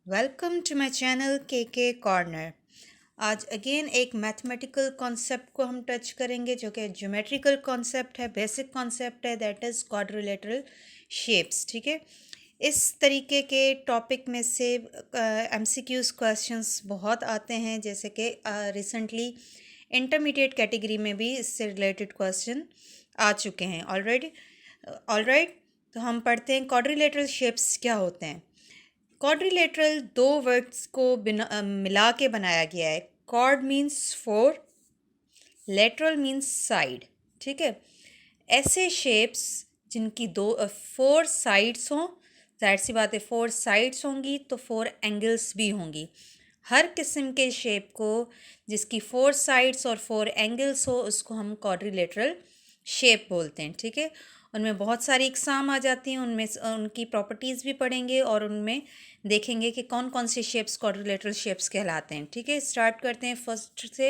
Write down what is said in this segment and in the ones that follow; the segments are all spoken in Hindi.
वेलकम टू माय चैनल के कॉर्नर। आज अगेन एक मैथमेटिकल कॉन्सेप्ट को हम टच करेंगे जो कि ज्योमेट्रिकल कॉन्सेप्ट है, बेसिक कॉन्सेप्ट है, दैट इज़ क्वाड्रिलेटरल शेप्स। ठीक है, इस तरीके के टॉपिक में से एमसीक्यूज़ क्वेश्चंस बहुत आते हैं, जैसे कि रिसेंटली इंटरमीडिएट कैटेगरी में भी इससे रिलेटेड क्वेश्चन आ चुके हैं ऑलराइट। तो हम पढ़ते हैं क्वाड्रिलेटरल शेप्स क्या होते हैं। क्वाड्रिलेटरल दो वर्ड्स को मिला के बनाया गया है। Quad means four, lateral means side. ठीक है, ऐसे शेप्स जिनकी फोर साइड्स हों, जाहिर सी बात है फोर साइड्स होंगी तो फोर एंगल्स भी होंगी। हर किस्म के शेप को जिसकी फोर साइड्स और फोर एंगल्स हो उसको हम क्वाड्रिलेटरल शेप बोलते हैं। ठीक है, उनमें बहुत सारी इकसाम आ जाती हैं, उनमें उनकी प्रॉपर्टीज़ भी पढ़ेंगे और उनमें देखेंगे कि कौन कौन से शेप्स क्वाड्रिलेटरल शेप्स कहलाते हैं। ठीक है, स्टार्ट करते हैं फर्स्ट से।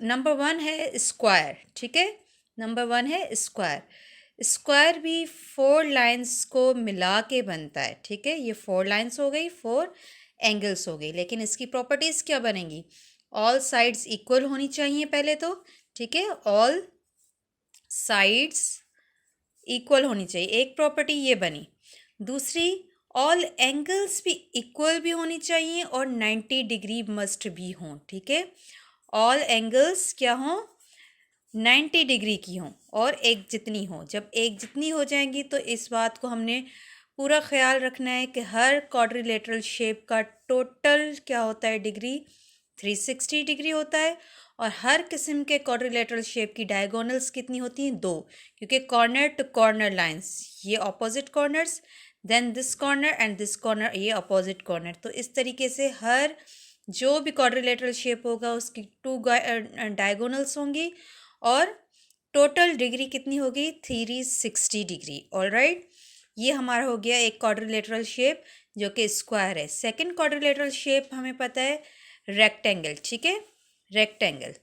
नंबर वन है स्क्वायर। ठीक है, नंबर वन है स्क्वायर। स्क्वायर भी फोर लाइंस को मिला के बनता है। ठीक है, ये फोर लाइंस हो गई, फोर एंगल्स हो गई, लेकिन इसकी प्रॉपर्टीज़ क्या बनेंगी? ऑल साइड्स इक्वल होनी चाहिए पहले तो। ठीक है, ऑल साइड्स इक्वल होनी चाहिए, एक प्रॉपर्टी ये बनी। दूसरी, ऑल एंगल्स भी इक्वल भी होनी चाहिए और 90 डिग्री मस्ट भी हों। ठीक है, ऑल एंगल्स क्या हों? 90 डिग्री की हों और एक जितनी हो। जब एक जितनी हो जाएंगी तो इस बात को हमने पूरा ख्याल रखना है कि हर क्वाड्रिलेटरल शेप का टोटल क्या होता है डिग्री? 360 डिग्री होता है। और हर किस्म के क्वाड्रिलेटरल शेप की डायगोनल्स कितनी होती हैं? दो, क्योंकि कॉर्नर टू कॉर्नर लाइंस, ये opposite corners, then this corner and this corner, ये ऑपोजिट कॉर्नर। तो इस तरीके से हर जो भी क्वाड्रिलेटरल शेप होगा उसकी टू डायगोनल्स होंगी और टोटल डिग्री कितनी होगी? 360 डिग्री। ऑलराइट, ये हमारा हो गया एक क्वाड्रिलेटरल शेप जो कि स्क्वायर है। सेकंड क्वाड्रिलेटरल शेप हमें पता है रेक्टेंगल। ठीक है, रेक्टेंगल,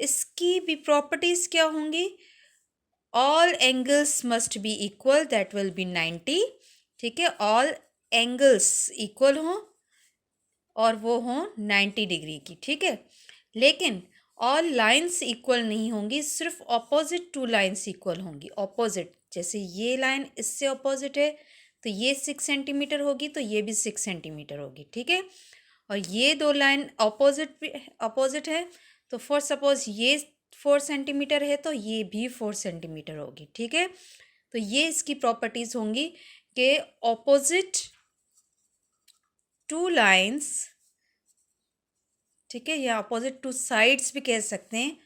इसकी भी प्रॉपर्टीज़ क्या होंगी? All angles must be equal, that will be 90। ठीक है, ऑल एंगल्स इक्वल हों और वो हों 90 डिग्री की। ठीक है, लेकिन ऑल लाइंस इक्वल नहीं होंगी, सिर्फ ऑपोजिट टू लाइंस इक्वल होंगी। ऑपोजिट, जैसे ये लाइन इससे ऑपोजिट है तो ये 6 सेंटीमीटर होगी तो ये भी 6 सेंटीमीटर होगी। ठीक है, और ये दो लाइन ऑपोजिट है तो फॉर सपोज ये 4 सेंटीमीटर है तो ये भी 4 सेंटीमीटर होगी। ठीक है, तो ये इसकी प्रॉपर्टीज़ होंगी कि ऑपोजिट टू लाइंस, ठीक है, या अपोजिट टू साइड्स भी कह सकते हैं,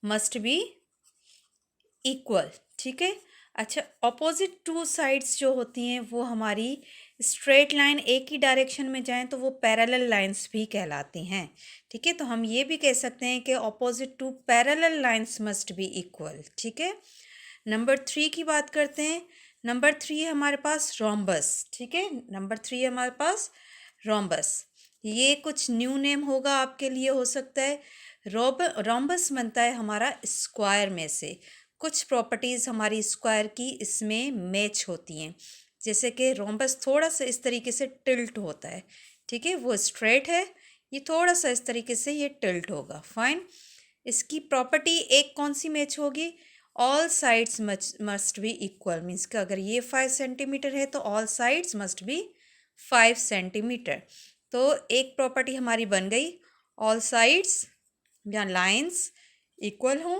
मस्ट बी इक्वल। ठीक है, अच्छा, अपोजिट टू साइड्स जो होती हैं वो हमारी स्ट्रेट लाइन एक ही डायरेक्शन में जाएं तो वो पैरेलल लाइंस भी कहलाती हैं। ठीक है, तो हम ये भी कह सकते हैं कि opposite two parallel lines must be equal. ठीक है, नंबर 3 की बात करते हैं। नंबर 3 है हमारे पास रोम्बस। ठीक है, नंबर 3 है हमारे पास रोम्बस। ये कुछ न्यू नेम होगा आपके लिए, हो सकता है। रोम्बस बनता है हमारा स्क्वायर में से। कुछ प्रॉपर्टीज़ हमारी स्क्वायर की इसमें मैच होती हैं, जैसे कि रोम्बस थोड़ा सा इस तरीके से टिल्ट होता है। ठीक है, वो स्ट्रेट है, ये थोड़ा सा इस तरीके से ये टिल्ट होगा। फाइन, इसकी प्रॉपर्टी एक कौन सी मैच होगी? All sides must be equal, means कि अगर ये 5 सेंटीमीटर है तो all sides must be 5 centimetre. तो एक प्रॉपर्टी हमारी बन गई, ऑल साइड्स या लाइंस इक्वल हों।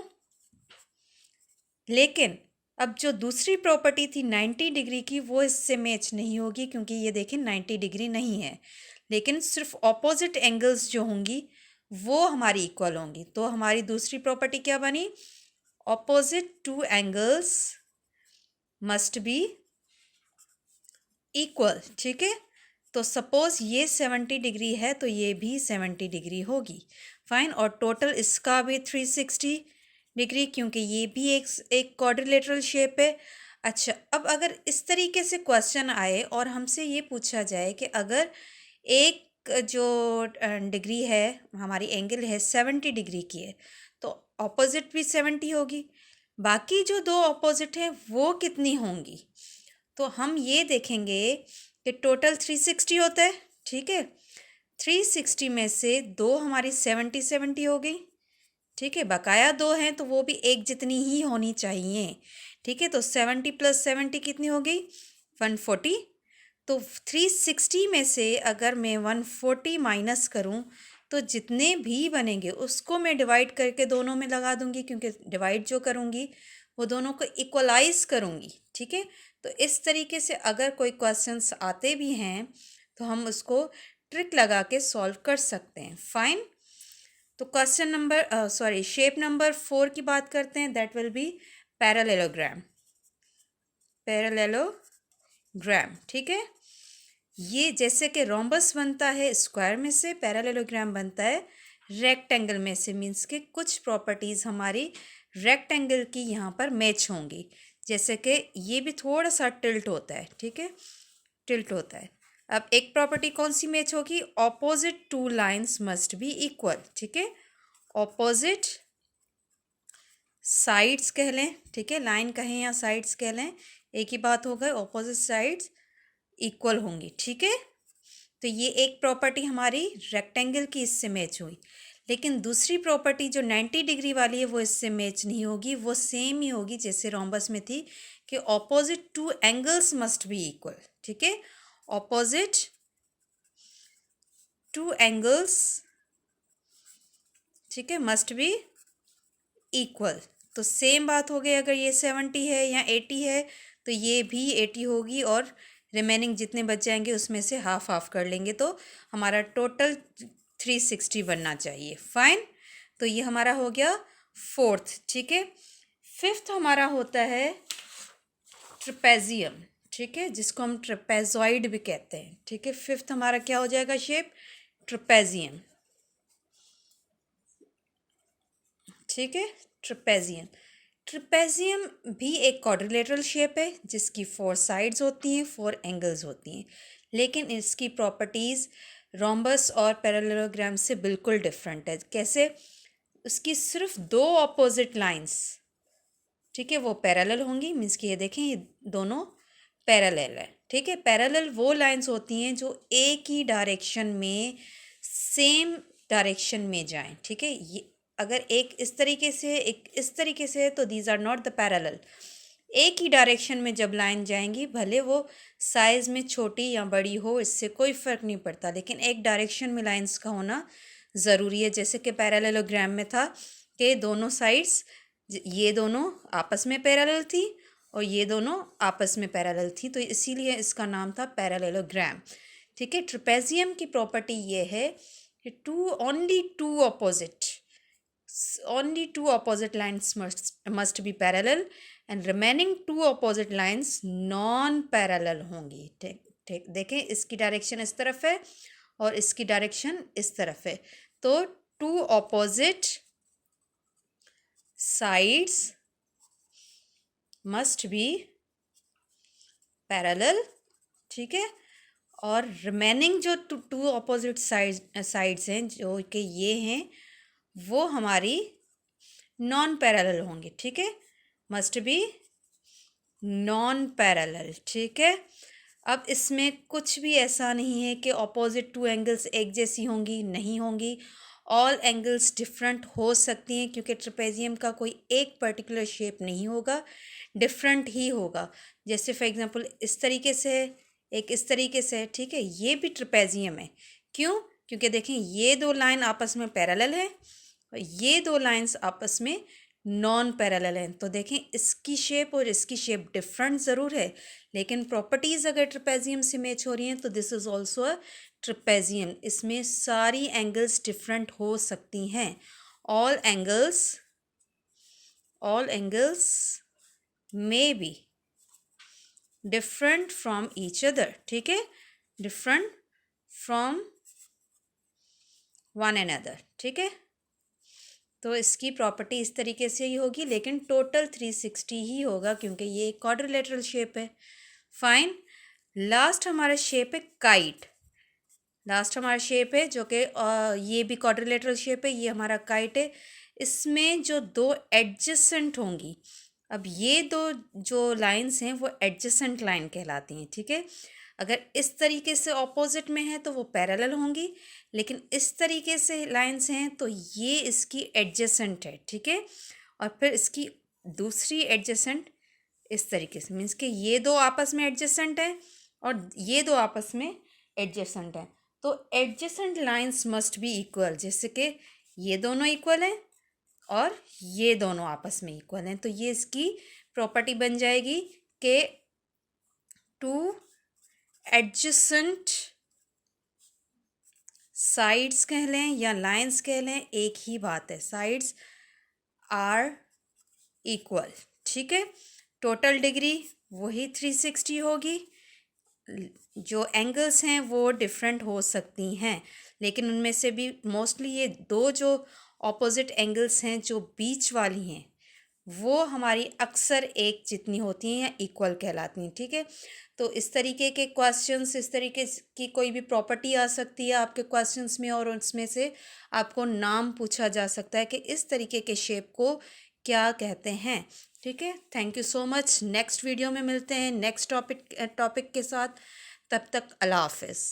लेकिन अब जो दूसरी प्रॉपर्टी थी 90 डिग्री की, वो इससे मैच नहीं होगी, क्योंकि ये देखें 90 डिग्री नहीं है, लेकिन सिर्फ ऑपोजिट एंगल्स जो होंगी वो हमारी इक्वल होंगी। तो हमारी दूसरी प्रॉपर्टी क्या बनी? Opposite two angles must be equal. ठीक है, तो सपोज ये 70 डिग्री है तो ये भी 70 डिग्री होगी। फाइन, और टोटल इसका भी 360 डिग्री, क्योंकि ये भी एक क्वाड्रिलेटरल शेप है। अच्छा, अब अगर इस तरीके से क्वेश्चन आए और हमसे ये पूछा जाए कि अगर एक जो डिग्री है हमारी एंगल है 70 डिग्री की है तो ऑपोजिट भी 70 होगी, बाकी जो दो ऑपोजिट हैं वो कितनी होंगी? तो हम ये देखेंगे कि टोटल 360 होता है। ठीक है। 360 में से दो हमारी 70 हो गई, ठीक है। बकाया दो हैं तो वो भी एक जितनी ही होनी चाहिए, ठीक है। तो 70 + 70 कितनी हो गई? 140। तो 360 में से अगर मैं 140 माइनस करूं तो जितने भी बनेंगे उसको मैं डिवाइड करके दोनों में लगा दूंगी, क्योंकि डिवाइड जो करूंगी वो दोनों को इक्वलाइज करूंगी, ठीक है। तो इस तरीके से अगर कोई क्वेश्चंस आते भी हैं तो हम उसको ट्रिक लगा के सॉल्व कर सकते हैं। फाइन। तो क्वेश्चन नंबर शेप नंबर 4 की बात करते हैं। That will be parallelogram. Parallelogram, ठीक है। ये जैसे कि रोम्बस बनता है स्क्वायर में से, पैरेललोग्राम बनता है रेक्टेंगल में से। मीन्स के कुछ प्रॉपर्टीज़ हमारी रेक्टेंगल की यहाँ पर मैच होंगी। जैसे कि ये भी थोड़ा सा टिल्ट होता है, ठीक है, टिल्ट होता है। अब एक प्रॉपर्टी कौन सी मैच होगी? Opposite two lines must be equal, ठीक है। ऑपोजिट साइड्स कह लें, ठीक है, लाइन कहें या साइड्स कह लें, एक ही बात हो गई। ऑपोजिट साइड्स इक्वल होंगी, ठीक है। तो ये एक प्रॉपर्टी हमारी रेक्टेंगल की इससे मैच हुई। लेकिन दूसरी प्रॉपर्टी जो 90 डिग्री वाली है वो इससे मैच नहीं होगी। वो सेम ही होगी जैसे रोम्बस में थी कि opposite two angles must be equal, ठीक है। ऑपोजिट टू एंगल्स, ठीक है, मस्ट बी इक्वल। तो सेम बात हो गई। अगर ये 70 है या 80 है तो ये भी 80 होगी, और रिमेनिंग जितने बच जाएंगे उसमें से हाफ हाफ कर लेंगे तो हमारा टोटल 360 बनना चाहिए। फाइन। तो ये हमारा हो गया फोर्थ, ठीक है। फिफ्थ हमारा होता है ट्रेपेजियम, ठीक है, जिसको हम ट्रेपेजॉइड भी कहते हैं, ठीक है। फिफ्थ हमारा क्या हो जाएगा शेप? ट्रेपेजियम, ठीक है। ट्रेपेजियम। ट्रेपेजियम भी एक क्वाड्रिलेटरल शेप है जिसकी 4 साइड्स होती हैं, 4 एंगल्स होती हैं, लेकिन इसकी प्रॉपर्टीज़ रोम्बस और पैरेललोग्राम से बिल्कुल डिफरेंट है। कैसे? उसकी सिर्फ दो ऑपोजिट लाइंस, ठीक है, वो पैरेलल होंगी। मीन्स कि ये देखें, ये दोनों पैरेलल है, ठीक है। पैरेलल वो लाइंस होती हैं जो एक ही डायरेक्शन में, सेम डायरेक्शन में जाएं, ठीक है। ये अगर एक इस तरीके से एक इस तरीके से है तो these are not the parallel. एक ही डायरेक्शन में जब लाइन जाएंगी, भले वो साइज़ में छोटी या बड़ी हो, इससे कोई फ़र्क नहीं पड़ता, लेकिन एक डायरेक्शन में लाइंस का होना ज़रूरी है। जैसे कि पैरेललोग्राम में था कि दोनों साइड्स, ये दोनों आपस में पैरेलल थी और ये दोनों आपस में पैरेलल थी, तो इसीलिए इसका नाम था पैरेललोग्राम, ठीक है। ट्रेपेजियम की प्रॉपर्टी ये है कि only two opposite lines must be parallel and remaining two opposite lines non parallel होंगी, ठीक ठीक। देखें, इसकी डायरेक्शन इस तरफ है और इसकी डायरेक्शन इस तरफ है, तो two opposite sides must be parallel, ठीक है। और रिमेनिंग जो टू ऑपोजिट साइड्स हैं जो कि ये हैं, वो हमारी नॉन पैरेलल होंगी, ठीक है। मस्ट बी नॉन पैरेलल, ठीक है। अब इसमें कुछ भी ऐसा नहीं है कि ऑपोजिट टू एंगल्स एक जैसी होंगी, नहीं होंगी। ऑल एंगल्स डिफरेंट हो सकती हैं, क्योंकि ट्रेपेजियम का कोई एक पर्टिकुलर शेप नहीं होगा, डिफरेंट ही होगा। जैसे फॉर एग्जांपल इस तरीके से, एक इस तरीके से, ठीक है, ये भी ट्रेपेजियम है। क्यों? क्योंकि देखें, ये दो लाइन आपस में पैरेलल है और ये दो लाइंस आपस में नॉन पैरेलल हैं। तो देखें, इसकी शेप और इसकी शेप डिफरेंट ज़रूर है, लेकिन प्रॉपर्टीज़ अगर ट्रेपेजियम से मैच हो रही हैं तो this is also a trapezium. इसमें सारी एंगल्स डिफरेंट हो सकती हैं। All angles may be different from each other, ठीक है, डिफरेंट फ्रॉम वन अनदर, ठीक है। तो इसकी प्रॉपर्टी इस तरीके से ही होगी, लेकिन टोटल 360 ही होगा क्योंकि ये एक क्वाड्रिलेटरल शेप है। फाइन। लास्ट हमारा शेप है काइट। लास्ट हमारा शेप है जो कि ये भी क्वाड्रिलेटरल शेप है, ये हमारा काइट है। इसमें जो दो एडजेसेंट होंगी, अब ये दो जो लाइंस हैं वो एडजेसेंट लाइन कहलाती हैं, ठीक है। अगर इस तरीके से ऑपोजिट में है तो वो पैरेलल होंगी, लेकिन इस तरीके से लाइंस हैं तो ये इसकी एडजेसेंट है, ठीक है। और फिर इसकी दूसरी एडजेसेंट इस तरीके से, मीन्स कि ये दो आपस में एडजेसेंट है और ये दो आपस में एडजेसेंट है। तो adjacent lines must be equal, जैसे कि ये दोनों इक्वल हैं और ये दोनों आपस में इक्वल हैं। तो ये इसकी प्रॉपर्टी बन जाएगी कि टू एडजेसेंट साइड्स कह लें या लाइंस कह लें, एक ही बात है, साइड्स आर इक्वल, ठीक है। टोटल डिग्री वही 360 होगी, जो एंगल्स हैं वो डिफरेंट हो सकती हैं, लेकिन उनमें से भी मोस्टली ये दो जो ऑपोजिट एंगल्स हैं जो बीच वाली हैं वो हमारी अक्सर एक जितनी होती हैं या इक्वल कहलाती हैं, ठीक है। तो इस तरीके के क्वेश्चंस, इस तरीके की कोई भी प्रॉपर्टी आ सकती है आपके क्वेश्चंस में और उसमें से आपको नाम पूछा जा सकता है कि इस तरीके के शेप को क्या कहते हैं, ठीक है। Thank you so much. Next video में मिलते हैं नेक्स्ट टॉपिक के साथ। तब तक अल्लाह हाफिज़।